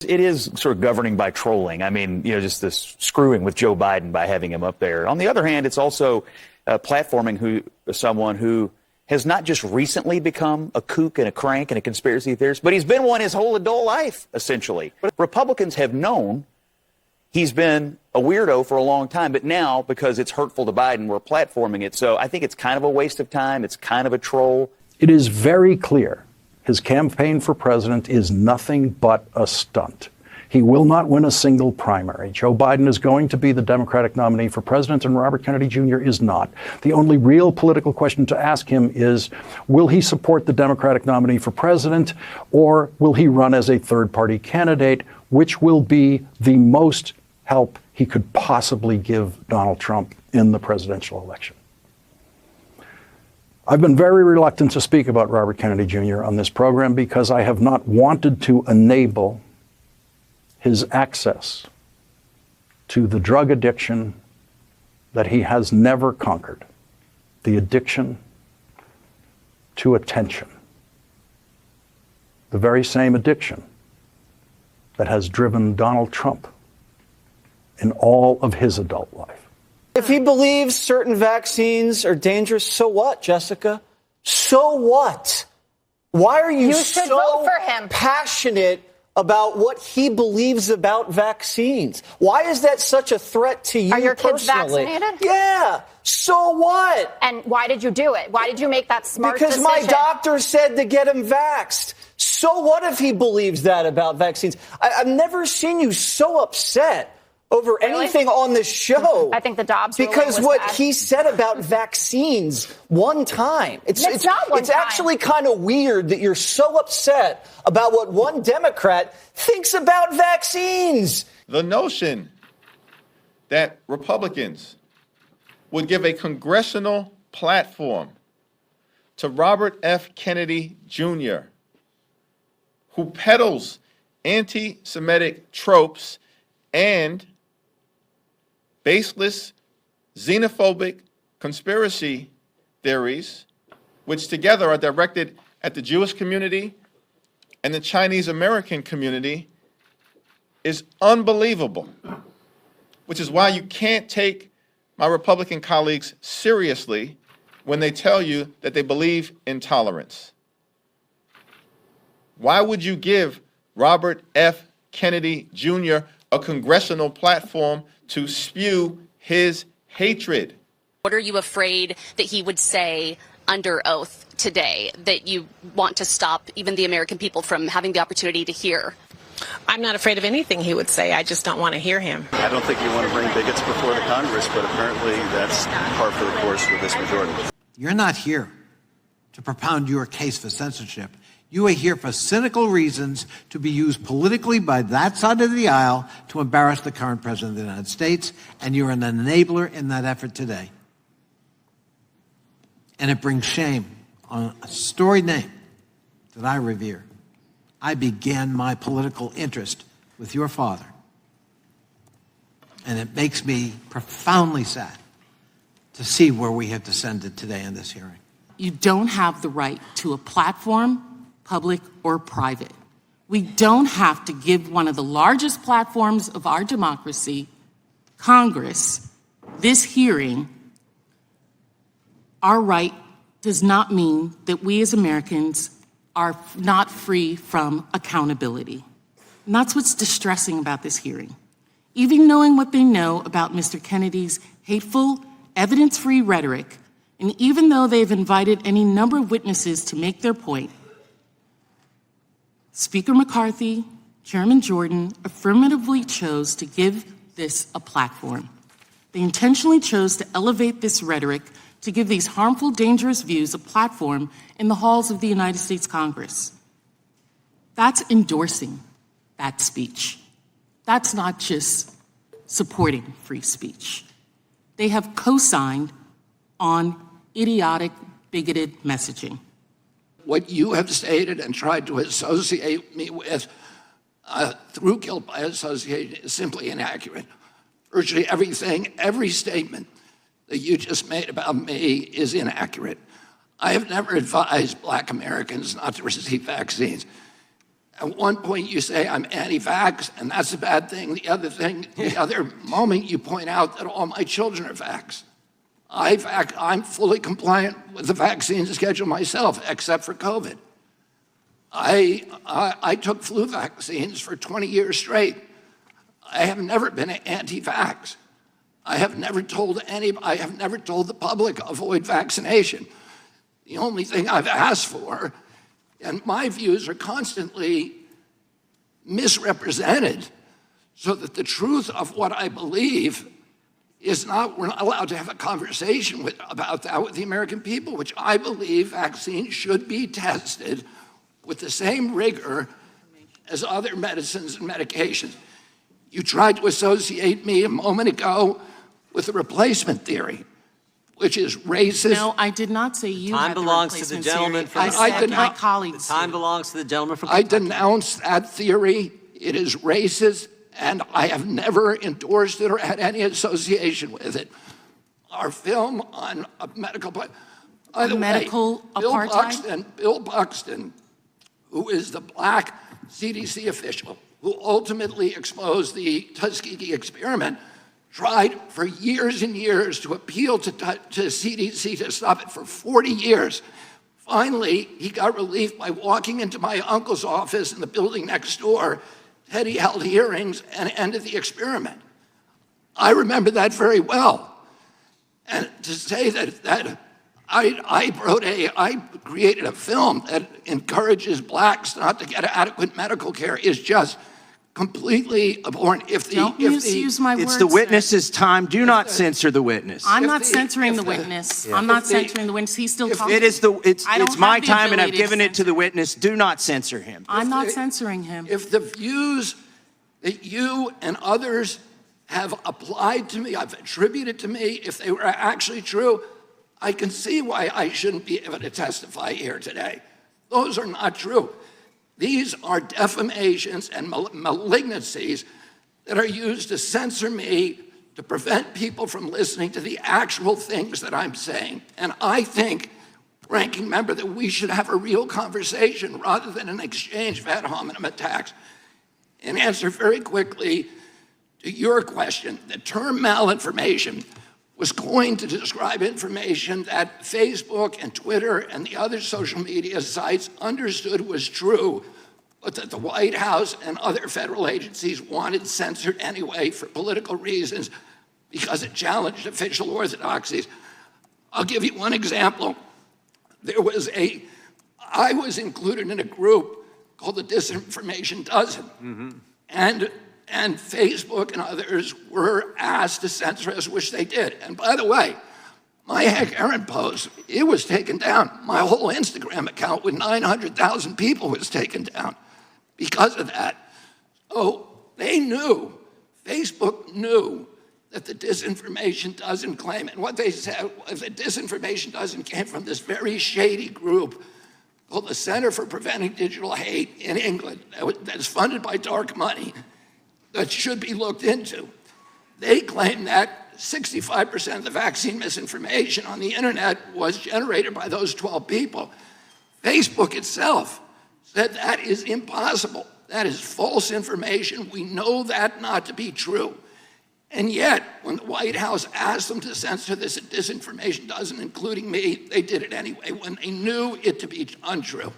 It is sort of governing by trolling. I mean, just this screwing with Joe Biden by having him up there. On the other hand, it's also platforming someone who has not just recently become a kook and a crank and a conspiracy theorist, but he's been one his whole adult life, essentially. Republicans have known he's been a weirdo for a long time, but now, because it's hurtful to Biden, we're platforming it. So I think it's kind of a waste of time. It's kind of a troll. It is very clear his campaign for president is nothing but a stunt. He will not win a single primary. Joe Biden is going to be the Democratic nominee for president, and Robert Kennedy Jr. is not. The only real political question to ask him is, will he support the Democratic nominee for president, or will he run as a third-party candidate, which will be the most help he could possibly give Donald Trump in the presidential election? I've been very reluctant to speak about Robert Kennedy Jr. on this program because I have not wanted to enable his access to the drug addiction that he has never conquered, the addiction to attention, the very same addiction that has driven Donald Trump in all of his adult life. If he believes certain vaccines are dangerous, so what, Jessica? So what? Why are you so passionate about what he believes about vaccines? Why is that such a threat to you personally? Are your kids vaccinated? Yeah. So what? And why did you do it? Why did you make that smart decision? Because my doctor said to get him vaxxed. So what if he believes that about vaccines? I've never seen you so upset over anything on this show. I think the Dobbs ruling because was what bad. he said about vaccines one time. It's not one it's time. actually kind of weird that you're so upset about what one Democrat thinks about vaccines. The notion that Republicans would give a congressional platform to Robert F. Kennedy Jr., who peddles anti-Semitic tropes and baseless, xenophobic conspiracy theories, which together are directed at the Jewish community and the Chinese American community, is unbelievable. Which is why you can't take my Republican colleagues seriously when they tell you that they believe in tolerance. Why would you give Robert F. Kennedy Jr. a congressional platform to spew his hatred? What are you afraid that he would say under oath today that you want to stop even the American people from having the opportunity to hear? I'm not afraid of anything he would say. I just don't want to hear him. I don't think you want to bring bigots before the Congress, but apparently that's par for the course with this majority. You're not here to propound your case for censorship. You are here for cynical reasons to be used politically by that side of the aisle to embarrass the current president of the United States, and you're an enabler in that effort today. And it brings shame on a storied name that I revere. I began my political interest with your father, and it makes me profoundly sad to see where we have descended today in this hearing. You don't have the right to a platform, public or private. We don't have to give one of the largest platforms of our democracy, Congress, this hearing. Our right does not mean that we as Americans are not free from accountability. And that's what's distressing about this hearing. Even knowing what they know about Mr. Kennedy's hateful, evidence-free rhetoric, and even though they've invited any number of witnesses to make their point, Speaker McCarthy, Chairman Jordan affirmatively chose to give this a platform. They intentionally chose to elevate this rhetoric to give these harmful, dangerous views a platform in the halls of the United States Congress. That's endorsing that speech. That's not just supporting free speech. They have co-signed on idiotic, bigoted messaging. What you have stated and tried to associate me with through guilt by association is simply inaccurate. Virtually everything, every statement that you just made about me is inaccurate. I have never advised Black Americans not to receive vaccines. At one point you say I'm anti-vax, and that's a bad thing. The other moment you point out that all my children are vax. I'm fully compliant with the vaccine schedule myself, except for COVID. I took flu vaccines for 20 years straight. I have never been anti-vax. I have never told the public avoid vaccination. The only thing I've asked for, and my views are constantly misrepresented, so that the truth of what I believe is not, we're not allowed to have a conversation about that with the American people, which I believe vaccines should be tested with the same rigor as other medicines and medications. You tried to associate me a moment ago with the replacement theory, which is racist. No, I did not say you Time had the belongs to the replacement gentleman theory. from I said my Kentucky. colleagues. Time belongs to the gentleman from I Kentucky. denounce that theory. It is racist, and I have never endorsed it or had any association with it. Our film on a medical, by the way, Bill Buxton, who is the black CDC official who ultimately exposed the Tuskegee experiment, tried for years and years to appeal to CDC to stop it for 40 years. Finally, he got relief by walking into my uncle's office in the building next door. Teddy held hearings and ended the experiment. I remember that very well. And to say that I created a film that encourages blacks not to get adequate medical care is just completely abhorrent. Don't misuse my words. It's the witness's time. Do not censor the witness. I'm not censoring the witness. I'm not censoring the witness. He's still talking. It's my time, and I've given it to the witness. Do not censor him. I'm not censoring him. If the views that you and others have applied to me, I've attributed to me, if they were actually true, I can see why I shouldn't be able to testify here today. Those are not true. These are defamations and malignancies that are used to censor me, to prevent people from listening to the actual things that I'm saying. And I think, ranking member, that we should have a real conversation rather than an exchange of ad hominem attacks. And answer very quickly to your question, the term malinformation was coined to describe information that Facebook and Twitter and the other social media sites understood was true, but that the White House and other federal agencies wanted censored anyway for political reasons because it challenged official orthodoxies. I'll give you one example. I was included in a group called the Disinformation Dozen. And Facebook and others were asked to censor us, which they did. And by the way, my Hank Aaron post, it was taken down. My whole Instagram account with 900,000 people was taken down because of that. Oh, they knew, Facebook knew that the Disinformation Dozen claim, and what they said, the Disinformation Dozen came from this very shady group called the Center for Preventing Digital Hate in England that's funded by dark money, that should be looked into. They claim that 65% of the vaccine misinformation on the internet was generated by those 12 people. Facebook itself said that is impossible. That is false information. We know that not to be true. And yet, when the White House asked them to censor this Disinformation Dozen, including me, they did it anyway when they knew it to be untrue.